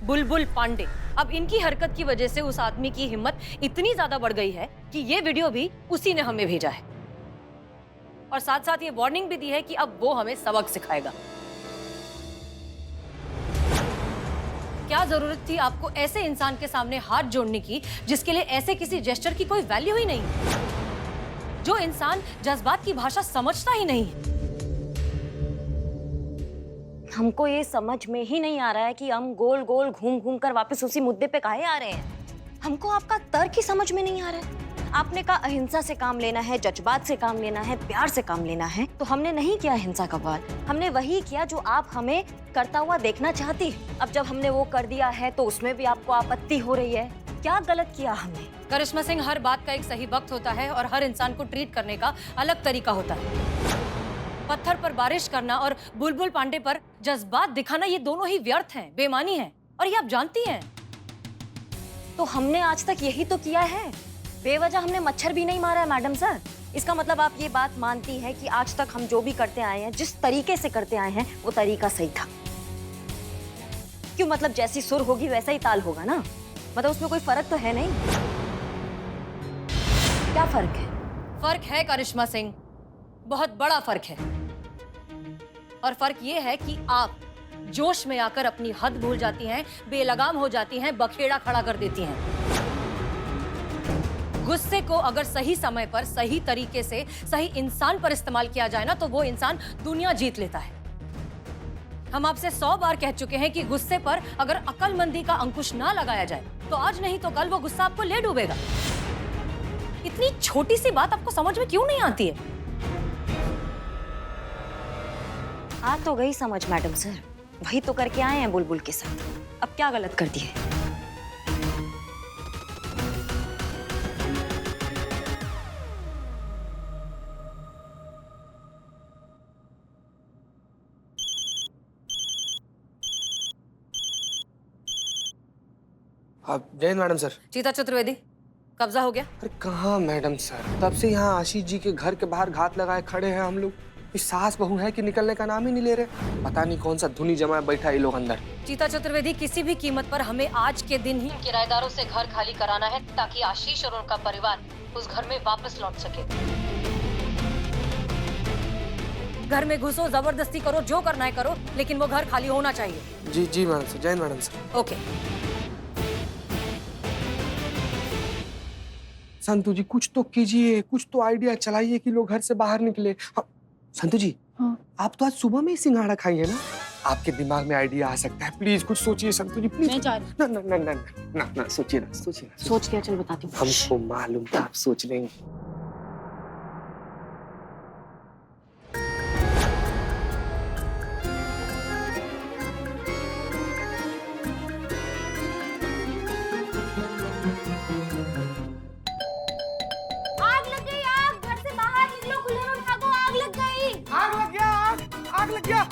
बुलबुल पांडे। अब इनकी हरकत की वजह से उस आदमी की हिम्मत इतनी ज्यादा बढ़ गई है कि ये वीडियो भी उसी ने हमें भेजा है और साथ साथ ये वार्निंग भी दी है कि अब वो हमें सबक सिखाएगा। क्या जरूरत थी आपको ऐसे इंसान के सामने हाथ जोड़ने की जिसके लिए ऐसे किसी जेस्चर की कोई वैल्यू ही नहीं, जो इंसान जज्बात की भाषा समझता ही नहीं। हमको ये समझ में ही नहीं आ रहा है कि हम गोल गोल घूम घूम कर वापस उसी मुद्दे पे काहे आ रहे हैं। हमको आपका तर्क ही समझ में नहीं आ रहा है। आपने कहा अहिंसा से काम लेना है, जज्बात से काम लेना है, प्यार से काम लेना है, तो हमने नहीं किया हिंसा का वार। हमने वही किया जो आप हमें करता हुआ देखना चाहती है। अब जब हमने वो कर दिया है तो उसमें भी आपको आपत्ति हो रही है। क्या गलत किया हमने? करिश्मा सिंह, हर बात का एक सही वक्त होता है और हर इंसान को ट्रीट करने का अलग तरीका होता है। पत्थर पर बारिश करना और बुलबुल पांडे पर जज्बात दिखाना, ये दोनों ही व्यर्थ हैं, बेमानी हैं और ये आप जानती हैं। तो हमने आज तक यही तो किया है। बेवजह हमने मच्छर भी नहीं मारा है मैडम सर। इसका मतलब आप ये बात मानती हैं कि आज तक हम जो भी करते आए हैं, जिस तरीके से करते आए हैं, वो तरीका सही था। क्यों? मतलब जैसी सुर होगी वैसा ही ताल होगा ना। मतलब उसमें कोई फर्क तो है नहीं। क्या फर्क है? फर्क है करिश्मा सिंह, बहुत बड़ा फर्क है। और फर्क ये है कि आप जोश में आकर अपनी हद भूल जाती हैं, बेलगाम हो जाती हैं, बखेड़ा खड़ा कर देती हैं। गुस्से को अगर सही समय पर, सही तरीके से, सही इंसान पर इस्तेमाल किया जाए ना, तो वो इंसान दुनिया जीत लेता है। हम आपसे 100 बार कह चुके हैं कि गुस्से पर अगर अक्लमंदी का अंकुश ना लगाया जाए तो आज नहीं तो कल वो गुस्सा आपको ले डूबेगा। इतनी छोटी सी बात आपको समझ में क्यों नहीं आती है? आ तो गई समझ मैडम सर। वही तो करके आए हैं बुलबुल के साथ। अब क्या गलत कर दिए? आप जय मैडम सर। चीता चतुर्वेदी, कब्जा हो गया? अरे कहाँ मैडम सर, तब से यहाँ आशीष जी के घर के बाहर घात लगाए खड़े हैं हम लोग। इस सास बहू है कि निकलने का नाम ही नहीं ले रहे। पता नहीं कौन सा धुनी जमाए बैठा ये लोग अंदर। चीता चतुर्वेदी, किसी भी कीमत पर हमें आज के दिन ही किराएदारों से घर खाली कराना है ताकि आशीष और उनका परिवार उस घर में वापस लौट सके। घर में घुसो, जबरदस्ती करो, जो करना है करो, लेकिन वो घर खाली होना चाहिए। जी जी मैडम सर, जय मैडम सर। ओके। संतु जी कुछ तो कीजिए, कुछ तो आइडिया चलाइए कि लोग घर से बाहर निकले। हाँ, संतु जी, हाँ। आप तो आज सुबह में ही सिंघाड़ा खाई है ना, आपके दिमाग में आइडिया आ सकता है। प्लीज कुछ सोचिए संतु जी, प्लीज। मैं जा रही ना ना ना ना ना ना, सोचिए ना, सोचिए ना। सोच के चल बताती हूँ। हमको मालूम था आप सोच लेंगे। आग लग गई! आग! घर से बाहर निकलो, कूलर में भागो, आग लग गई! आग लग गया! आग लग गया!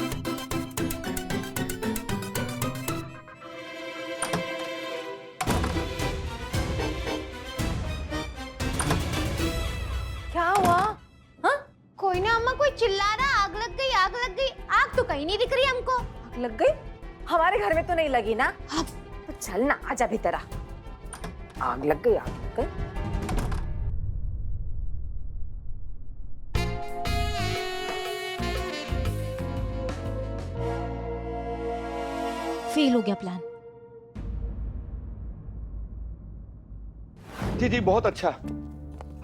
क्या हुआ? हाँ? कोई ना अम्मा, कोई चिल्ला रहा आग लग गई, आग लग गई। आग तो कहीं नहीं दिख रही हमको। आग लग गई? हमारे घर में तो नहीं लगी ना। अब तो चल ना, आजा भीतर आ। आग लग गई, आग लग गई। फेल हो गया प्लान। जी जी बहुत अच्छा।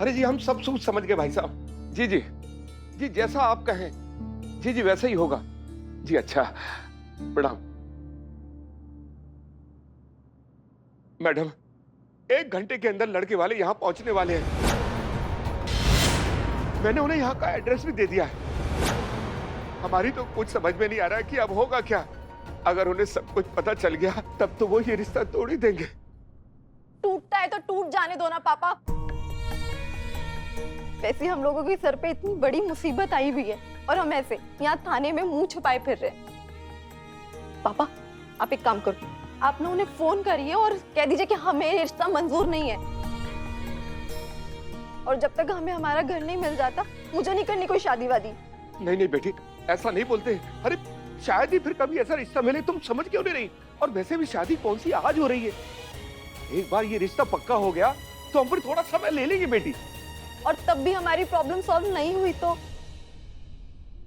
अरे जी हम सब सोच समझ गए भाई साहब। जी जी जी, जैसा आप कहें जी जी वैसा ही होगा। जी अच्छा, प्रणाम। मैडम 1 घंटे के अंदर लड़के वाले यहाँ पहुंचने वाले हैं। मैंने उन्हें यहाँ का एड्रेस भी दे दिया है। हमारी तो कुछ समझ में नहीं आ रहा कि अब होगा क्या। अगर उन्हें सब कुछ पता चल गया तब तो वो ये रिश्ता तोड़ ही देंगे। टूटता है तो टूट जाने दो ना पापा। वैसे हम लोगों के सर पे इतनी बड़ी मुसीबत आई हुई है और हम ऐसे यहाँ थाने में मुंह छुपाए फिर रहे हैं। पापा आप एक काम करो, आप ना उन्हें फोन करिए और कह दीजिए कि हमें ये रिश्ता मंजूर नहीं है और जब तक हमें हमारा घर नहीं मिल जाता मुझे नहीं करनी कोई शादी वादी। नहीं नहीं बेटी, ऐसा नहीं बोलते। अरे शायद ही फिर कभी ऐसा रिश्ता मिले। तुम समझ क्यों नहीं रही? और वैसे भी शादी कौन सी आज हो रही है? एक बार ये रिश्ता पक्का हो गया तो हम पर थोड़ा समय ले लेंगे बेटी। और तब भी हमारी प्रॉब्लम सॉल्व नहीं हुई तो?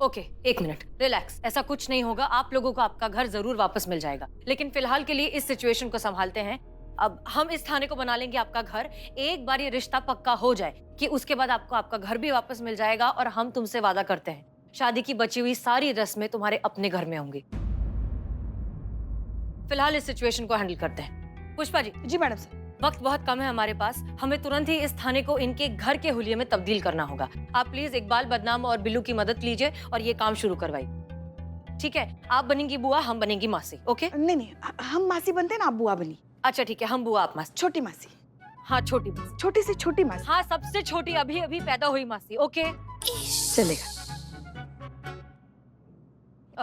ओके, एक मिनट, रिलैक्स। ऐसा कुछ नहीं होगा, आप लोगों को आपका घर जरूर वापस मिल जाएगा। लेकिन फिलहाल के लिए इस सिचुएशन को संभालते हैं। अब हम इस थाने को बना लेंगे आपका घर। एक बार ये रिश्ता पक्का हो जाए कि उसके बाद आपको आपका घर भी वापस मिल जाएगा, और हम तुमसे वादा करते हैं शादी की बची हुई सारी रस्में तुम्हारे अपने घर में होंगी। फिलहाल इस सिचुएशन को हैंडल करते हैं। पुष्पा जी। जी मैडम सर। वक्त बहुत कम है हमारे पास, हमें तुरंत ही इस थाने को इनके घर के हुलिये में तब्दील करना होगा। आप प्लीज इकबाल, बदनाम और बिल्लू की मदद लीजिए और ये काम शुरू करवाइए। ठीक है, आप बनेंगी बुआ, हम बनेंगी मासी। ओके? नहीं, हम मासी बनते हैं ना, आप बुआ बनी। अच्छा ठीक है, हम बुआ आप मासी। छोटी मासी। हाँ छोटी मासी। छोटी से छोटी मासी। हाँ सबसे छोटी, अभी अभी पैदा हुई मासी। ओके चलेगा।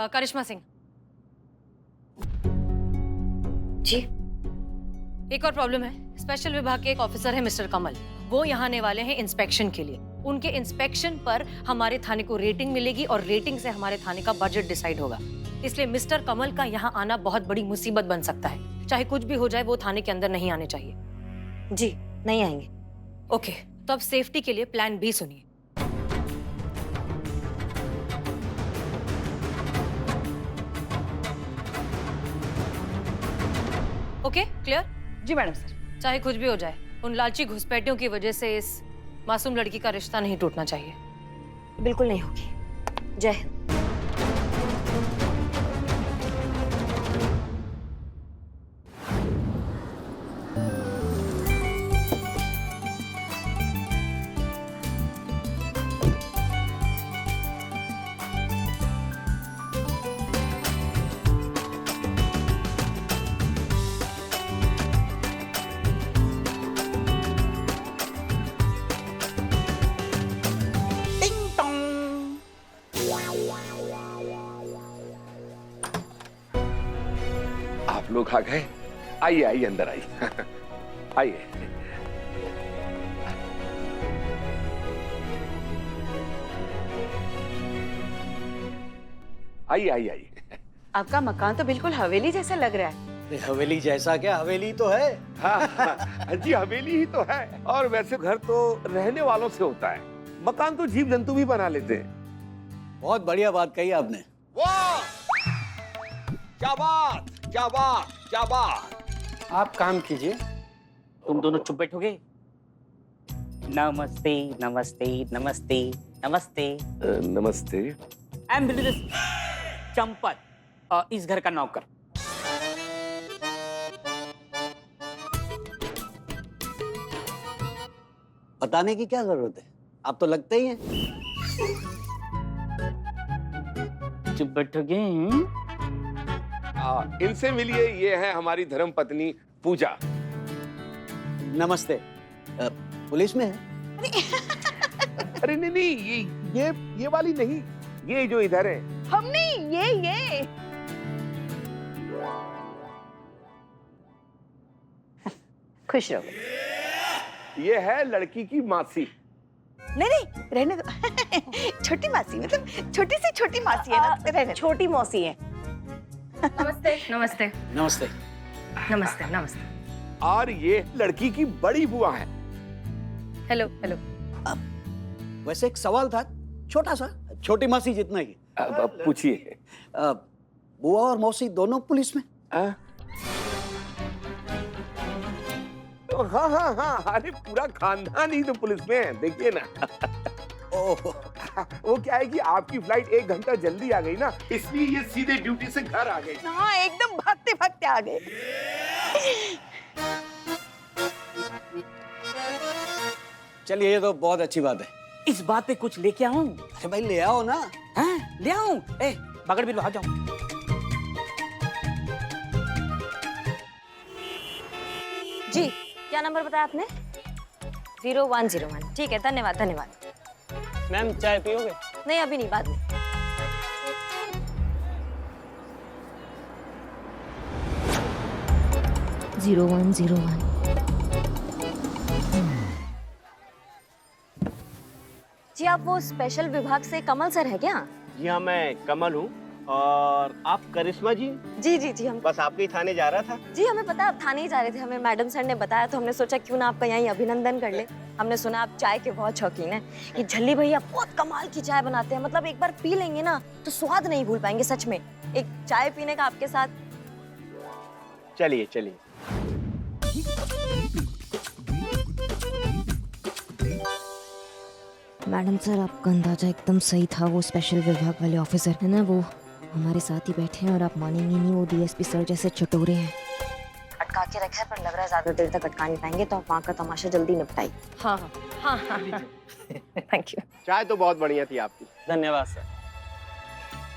करिश्मा सिंह जी। एक और प्रॉब्लम है। स्पेशल विभाग के एक ऑफिसर है मिस्टर कमल, वो यहाँ आने वाले हैं इंस्पेक्शन के लिए। उनके इंस्पेक्शन पर हमारे थाने को रेटिंग मिलेगी और रेटिंग से हमारे थाने का बजट डिसाइड होगा। इसलिए मिस्टर कमल का यहाँ आना बहुत बड़ी मुसीबत बन सकता है। चाहे कुछ भी हो जाए, वो थाने के अंदर नहीं आने चाहिए। जी नहीं आएंगे। ओके, तो अब सेफ्टी के लिए प्लान बी सुनिए। Okay clear? जी मैडम सर। चाहे कुछ भी हो जाए, उन लालची घुसपैठियों की वजह से इस मासूम लड़की का रिश्ता नहीं टूटना चाहिए। बिल्कुल नहीं होगी। जय हिंद। आप लोग आ गए? आइए आइए, अंदर आइए। आइए। आइए आइए आइए। आपका मकान तो बिल्कुल हवेली जैसा लग रहा है। हवेली जैसा क्या, हवेली तो है। हाँ जी, हवेली ही तो है। और वैसे घर तो रहने वालों से होता है, मकान तो जीव जंतु भी बना लेते हैं। बहुत बढ़िया बात कही आपने। वाह, क्या बात, क्या बात, क्या बात। आप काम कीजिए, तुम दोनों चुप बैठोगे। नमस्ते नमस्ते नमस्ते नमस्ते। नमस्ते। आई एम चंपत, इस घर का नौकर। बताने की क्या जरूरत है, आप तो लगते ही हैं। चुप बैठोगे? इनसे मिलिए, ये है हमारी धर्म पत्नी पूजा। नमस्ते। पुलिस में है? अरे नहीं नहीं, ये वाली नहीं, ये जो इधर है। हम नहीं, ये खुश रहो। ये है लड़की की मासी। नहीं रहने दो। छोटी मासी, मतलब छोटी से छोटी मासी है ना, रहने दो। छोटी मौसी है। नमस्ते नमस्ते नमस्ते। नमस्ते नमस्ते। और ये लड़की की बड़ी बुआ है। Hello hello. वैसे एक सवाल था, छोटा सा, छोटी मासी जितना ही। अब पूछिए। बुआ और मौसी दोनों पुलिस में? हाँ हाँ हाँ, अरे पूरा खानदान ही तो पुलिस में है, देखिए ना। ओह, वो क्या है कि आपकी फ्लाइट 1 घंटा जल्दी आ गई ना, इसलिए ये सीधे ड्यूटी से घर आ गए। हाँ, एकदम भागते भागते आ गए। चलिए ये तो बहुत अच्छी बात है। इस बात पे कुछ लेके आऊं? अरे भाई ले आओ ना। हाँ, ले आऊं? बगड़ भी लो, आ जाओ। जी क्या नंबर बताया आपने? 0101। ठीक है, धन्यवाद धन्यवाद। मैम चाय पियोगे? नहीं अभी नहीं, बाद में। जी आप वो स्पेशल विभाग से कमल सर है क्या? जी हाँ, मैं कमल हूँ और आप करिश्मा जी? जी हम बस आपके ही थाने जा रहा था। जी हमें पता है आप थाने ही जा रहे थे, हमें मैडम सर ने बताया तो हमने सोचा क्यों ना आपका यहीं अभिनंदन कर ले। हमने सुना आप चाय के बहुत शौकीन हैं। ये झल्ली भैया बहुत कमाल की चाय बनाते हैं, मतलब एक बार पी लेंगे ना तो स्वाद नहीं भूल पाएंगे सच में। एक चाय पीने का आपके साथ। चलिए चलिए। मैडम सर आपका अंदाजा एकदम सही था, वो स्पेशल विभाग वाले ऑफिसर है ना, वो हमारे साथ ही बैठे हैं और आप मानेंगे नहीं वो डीएसपी सर जैसे चटोरे हैं। अटका के रखा है पर लग रहा है ज्यादा देर तक अटका नहीं पाएंगे, तो आप वहाँ का तमाशा जल्दी निपटाइए। हाँ हाँ हाँ हाँ। Thank you. चाय तो बहुत बढ़िया थी आपकी। धन्यवाद सर।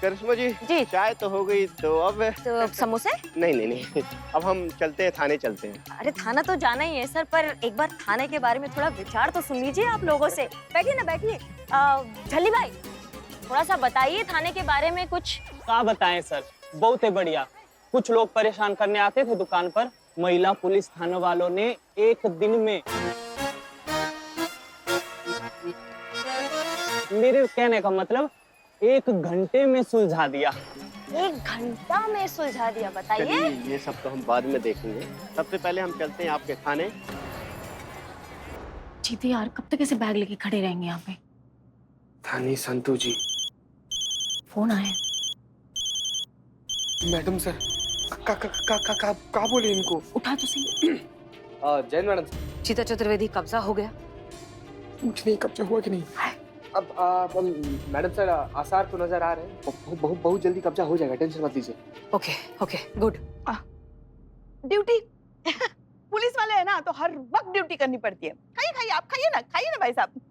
करिश्मा जी जी। चाय तो हो गई, तो अब तो समोसे? नहीं अब हम चलते हैं, थाने चलते हैं। अरे थाना तो जाना ही है सर, पर एक बार थाने के बारे में थोड़ा विचार तो सुन लीजिए आप लोगों से। बैठिए ना बैठिए। झल्ली भाई थोड़ा सा बताइए थाने के बारे में कुछ। क्या बताएं सर, बहुत ही बढ़िया। कुछ लोग परेशान करने आते थे दुकान पर, महिला पुलिस थाने वालों ने एक दिन में, मेरे कहने का मतलब 1 घंटे में सुलझा दिया। 1 घंटा में सुलझा दिया, बताइए। चलिए ये सब तो हम बाद में देखेंगे, सबसे पहले हम चलते हैं आपके थाने। जीते यार, कब तक ऐसे बैग लेके खड़े रहेंगे यहाँ पे? थानी संतू जी। फोन आया। मैडम सर का बोले इनको? उठा तो सही। जैन मैडम। चीता चतुर्वेदी कब्जा हो गया? कुछ नहीं, कब्जा हुआ कि नहीं? अब मैडम सर आसार तो नजर आ रहे हैं, बहुत जल्दी कब्जा हो जाएगा, टेंशन मत लीजिए। Okay good. ड्यूटी पुलिस वाले है ना, तो हर वक्त ड्यूटी करनी पड़ती है। खाइए आप खाइए ना भाई साहब।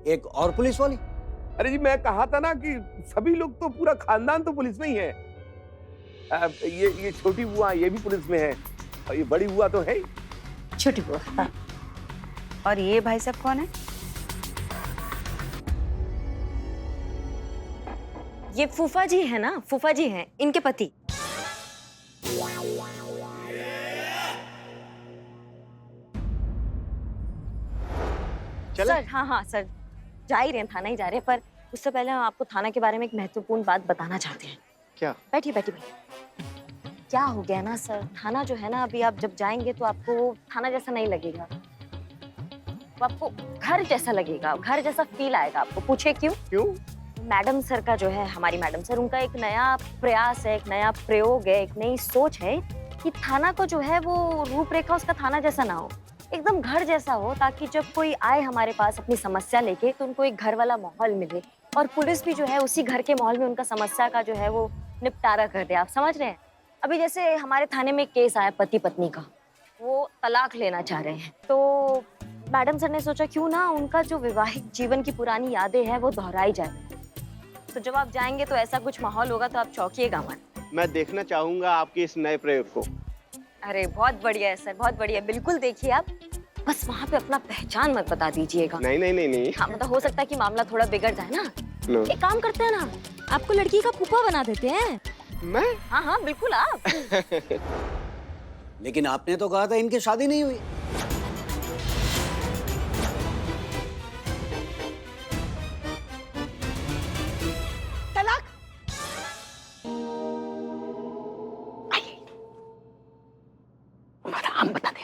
एक और पुलिस वाली? अरे जी मैं कहा था ना कि सभी लोग तो, पूरा खानदान तो पुलिस में ही है। ये छोटी बुआ ये भी पुलिस में है, और ये बड़ी बुआ तो है ही। छोटी बुआ। और ये भाई साहब कौन है? ये फूफा जी है ना, फूफा जी हैं, इनके पति। सर हाँ सर, जा ही रहे हैं, थाना ही जा रहे हैं, पर उससे पहले हम आपको थाना के बारे में एक महत्वपूर्ण बात बताना चाहते हैं। क्या? बैठिए क्या हो गया ना सर, थाना जो है ना, अभी आप जब जाएंगे तो आपको थाना जैसा नहीं लगेगा, तो आपको घर जैसा लगेगा, घर जैसा फील आएगा आपको। पूछे क्यों? मैडम सर का जो है, हमारी मैडम सर, उनका एक नया प्रयास है, एक नया प्रयोग है, एक नई सोच है कि थाना को जो है वो रूपरेखा उसका थाना जैसा ना हो, एकदम घर जैसा हो, ताकि जब कोई आए हमारे पास अपनी समस्या लेके तो उनको एक घर वाला माहौल मिले, और पुलिस भी जो है उसी घर के माहौल में उनका समस्या का जो है वो निपटारा कर दे। आप समझ रहे हैं? अभी जैसे हमारे थाने में केस आया पति पत्नी का, वो तलाक लेना चाह रहे हैं, तो मैडम सर ने सोचा क्यों ना उनका जो वैवाहिक जीवन की पुरानी यादें हैं वो दोहराई जाए। तो जब आप जाएंगे तो ऐसा कुछ माहौल होगा, तो आप चौंकिएगा मत। मैं देखना चाहूंगा आपके इस नए प्रयोग को। अरे बहुत बढ़िया है सर, बहुत बढ़िया, बिल्कुल देखिए आप, बस वहाँ पे अपना पहचान मत बता दीजिएगा। नहीं। हाँ मतलब हो सकता है कि मामला थोड़ा बिगड़ जाए ना। No. एक काम करते हैं ना, आपको लड़की का फूफा बना देते हैं। मैं? हाँ बिल्कुल आप। लेकिन आपने तो कहा था इनकी शादी नहीं हुई। तलाक? हम बता दें,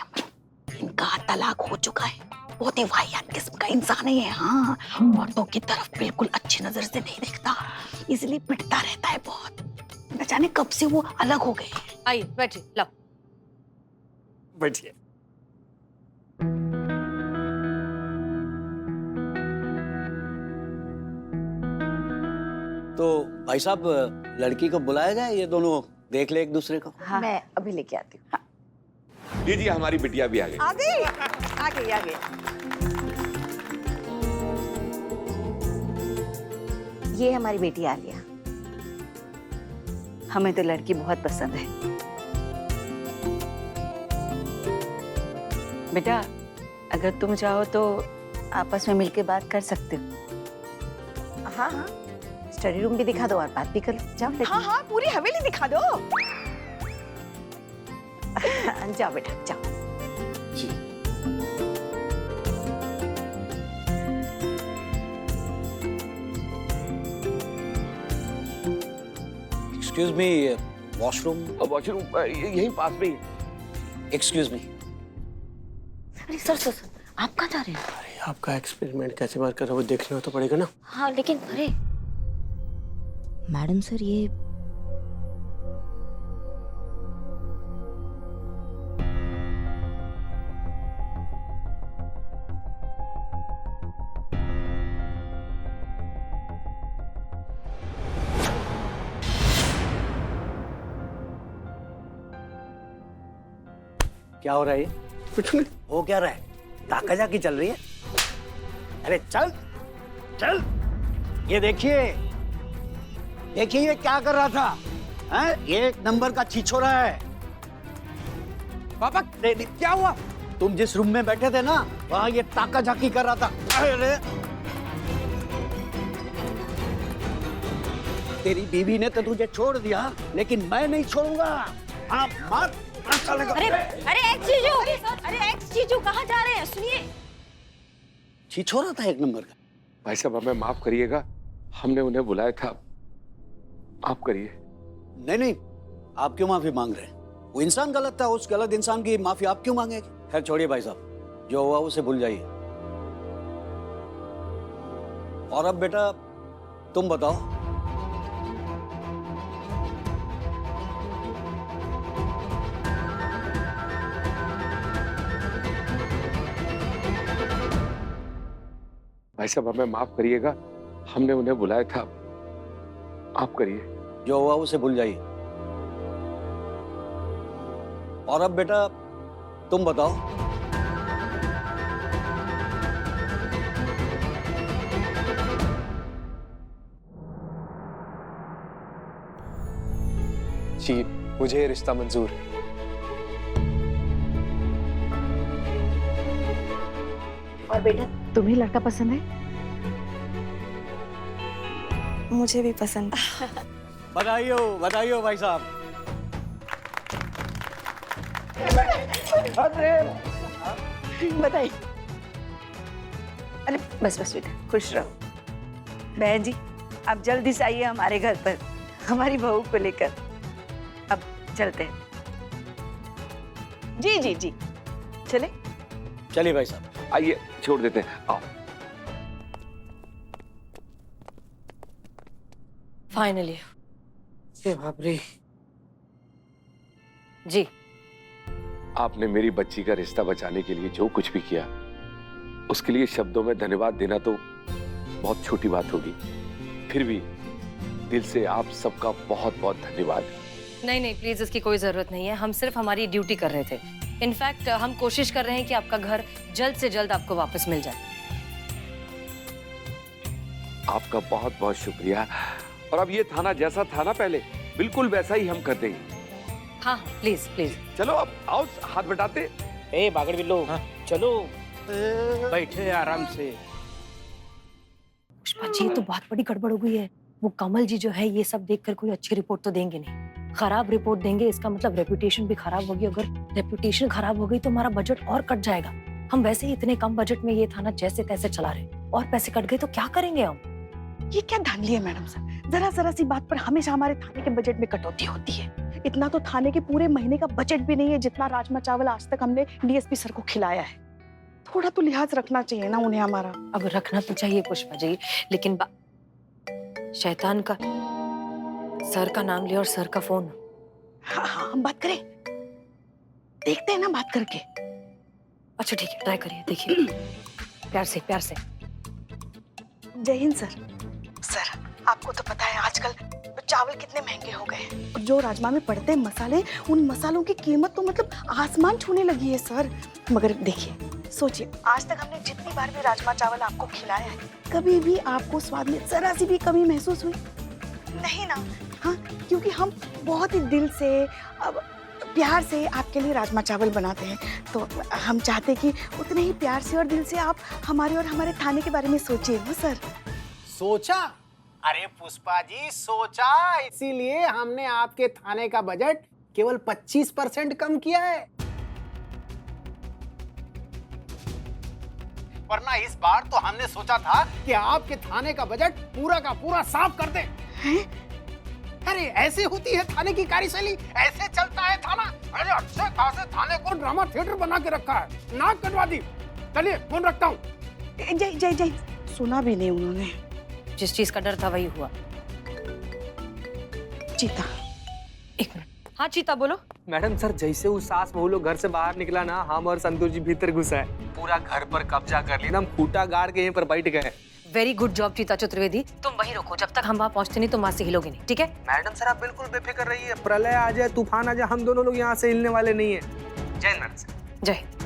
इनका तलाक हो चुका है। बहुत ही वाहियात किस्म का इंसान है ये। हाँ, औरतों की तरफ बिल्कुल अच्छी नजर से नहीं देखता, इसलिए पिटता रहता है बहुत। न जाने कब से वो अलग हो गए। आइए बैठिए, लो बैठिए। तो भाई साहब लड़की को बुलाया जाए, ये दोनों देख ले एक दूसरे को। हाँ। मैं अभी लेके आती हूँ। लीजिए हमारी बिटिया भी आ गई। आ गई। ये हमारी बेटी आलिया, हमें तो लड़की बहुत पसंद है। बेटा अगर तुम चाहो तो आपस में मिलके बात कर सकते हो। हाँ, स्टडी रूम भी दिखा दो और बात भी कर लो। जाओ। हाँ, पूरी हवेली दिखा दो। जाओ बेटा जाओ। जी एक्सक्यूज मी, वॉशरूम? वॉशरूम यहीं पास में ही। Excuse me. अरे सर सर सर, आप कहाँ जा रहे हैं? अरे आपका एक्सपेरिमेंट कैसे वर्क कर रहा है वो देखना तो पड़ेगा ना। हाँ लेकिन अरे मैडम सर, ये क्या हो रहा है ये? कुछ नहीं। हो क्या रहा है? ताका जाकी चल रही है? अरे चल चल, ये देखिए देखिए ये क्या कर रहा था। हैं? ये एक नंबर का छिछोरा है। पापा क्या हुआ? तुम जिस रूम में बैठे थे ना, वहां ये ताका झाकी कर रहा था। अरे तेरी बीवी ने तो तुझे छोड़ दिया, लेकिन मैं नहीं छोड़ूंगा। हाँ मार। अरे अरे एक्स जीजू, अरे एक्स जीजू कहाँ जा रहे हैं? सुनिए, छिछोरा था एक नंबर का। भाई साहब हमें माफ करिएगा, हमने उन्हें बुलाया था, आप करिए। नहीं नहीं, आप क्यों माफी मांग रहे हैं? वो इंसान गलत था, उस गलत इंसान की माफी आप क्यों मांगेंगे? खैर छोड़िए भाई साहब, जो हुआ उसे भूल जाइए। और अब बेटा तुम बताओ, भाई साहब हमें माफ करिएगा, हमने उन्हें बुलाया था, आप करिए। जो हुआ उसे भूल जाइए। और अब बेटा तुम बताओ, जी मुझे ये रिश्ता मंजूर है। और बेटा तुम्हें लड़का पसंद है? मुझे भी पसंद है। बधाई हो भाई साहब। बताइए। अरे बस बस बेटा, खुश रहो। बहन जी आप जल्दी से आइए हमारे घर पर, हमारी बहू को लेकर। अब चलते हैं। जी जी जी चले। चलिए भाई साहब, आइए छोड़ देते हैं, आओ। फाइनली। बाप रे। जी आपने मेरी बच्ची का रिश्ता बचाने के लिए जो कुछ भी किया, उसके लिए शब्दों में धन्यवाद देना तो बहुत छोटी बात होगी, फिर भी दिल से आप सबका बहुत बहुत धन्यवाद। नहीं नहीं प्लीज, इसकी कोई जरूरत नहीं है। हम सिर्फ हमारी ड्यूटी कर रहे थे। इनफैक्ट हम कोशिश कर रहे हैं कि आपका घर जल्द से जल्द आपको वापस मिल जाए। आपका बहुत बहुत शुक्रिया। और अब ये थाना जैसा था ना पहले, बिल्कुल वैसा ही हम कर देंगे। हाँ प्लीज प्लीज। चलो अब आओ हाथ बटाते। ए बागड़ बिल्लो, चलो बैठे आराम से। पुष्पा जी, तो बहुत बड़ी गड़बड़ हो गई है। वो कमल जी जो है ये सब देखकर कोई अच्छी रिपोर्ट तो देंगे नहीं, खराब रिपोर्ट देंगे। इसका मतलब रेपुटेशन भी खराब होगी। अगर रेपुटेशन खराब हो गई तो हमारा बजट और कट जाएगा। हम वैसे ही इतने कम बजट में ये थाना जैसे तैसे चला रहे, और पैसे कट गए तो क्या करेंगे हम? ये क्या धांधली है मैडम सर? जरा सी बात पर हमेशा हमारे थाने के बजट में कटौती होती है। इतना तो थाने के पूरे महीने का बजट भी नहीं है जितना राजमा चावल आज तक हमने डीएसपी सर को खिलाया है। थोड़ा तो लिहाज रखना चाहिए ना उन्हें हमारा। अब रखना तो चाहिए पुष्पा जी, लेकिन शैतान का सर का नाम लिया और सर का फोन। हाँ हाँ हम बात करें, देखते हैं ना बात करके। अच्छा ठीक है, ट्राई करिए, देखिए प्यार से प्यार से। जय हिंद सर। सर आपको तो पता है आजकल चावल कितने महंगे हो गए हैं। जो राजमा में पड़ते हैं मसाले, उन मसालों की कीमत तो मतलब आसमान छूने लगी है सर। मगर देखिए सोचिए, आज तक हमने जितनी बार भी राजमा चावल आपको खिलाया है, कभी भी आपको स्वाद में जरा सी भी कमी महसूस हुई? नहीं ना? हाँ, क्योंकि हम बहुत ही दिल से अब प्यार से आपके लिए राजमा चावल बनाते हैं। तो हम चाहते कि उतने ही प्यार से और दिल से आप हमारे और हमारे थाने के बारे में सोचिए ना सर। सोचा? अरे पुष्पा जी सोचा, इसीलिए हमने आपके थाने का बजट केवल 25% कम किया है। वरना इस बार तो हमने सोचा था कि आपके थाने का बजट पूरा का पूरा साफ कर दें। हैं? अरे ऐसे होती है थाने की कार्यशैली, ऐसे चलता है थाना। अरे अच्छे खासे थाने को ड्रामा थिएटर बना के रखा है, नाक कटवा दी। चलिए फोन रखता हूँ। जय जय जय, सुना भी नहीं उन्होंने। जिस चीज का डर था वही हुआ। चीता, एक मिनट। हाँ चीता बोलो। मैडम सर, जैसे वो सास बहू लोग घर से बाहर निकला ना, हम और संतोष जी भीतर घुसा है, पूरा घर पर कब्जा कर लिया ना, हम खूटा गाड़ के यहीं पर बैठ गए। वेरी गुड जॉब चीता चतुर्वेदी। तुम वहीं रुको, जब तक हम वहाँ पहुँचते नहीं तुम वहाँ से हिलोगे नहीं, ठीक है? मैडम सर आप बिल्कुल बेफिक्र रहिए, प्रलय आ जाए, तूफान आ जाए, हम दोनों लोग यहाँ से हिलने वाले नहीं है। जय हिंद मैडम सर। जय हिंद।